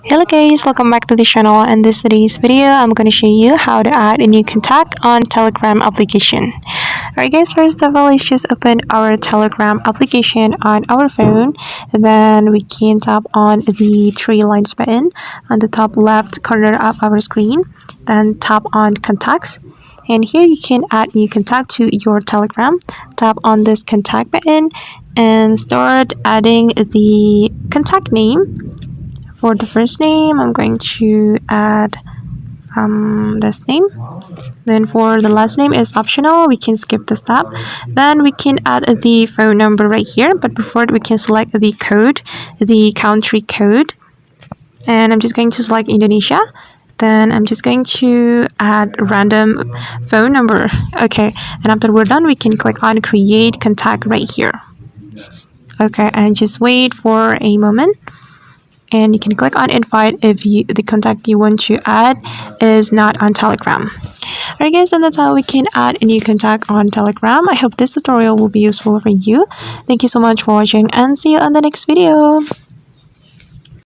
Hello guys, welcome back to the channel. In this today's video, I'm going to show you how to add a new contact on Telegram application. Alright guys, first of all, let's just open our Telegram application on our phone. And then we can tap on the three lines button on the top left corner of our screen. Then tap on contacts. And here you can add new contact to your Telegram. Tap on this contact button and start adding the contact name. For the first name, I'm going to add this name. Then for the last name is optional. We can skip the step. Then we can add the phone number right here. But before it, we can select the code, the country code. And I'm just going to select Indonesia. Then I'm just going to add random phone number. Okay, and after we're done, we can click on create contact right here. Okay, and just wait for a moment. And you can click on invite if the contact you want to add is not on Telegram. Alright guys, and that's how we can add a new contact on Telegram. I hope this tutorial will be useful for you. Thank you so much for watching and see you on the next video.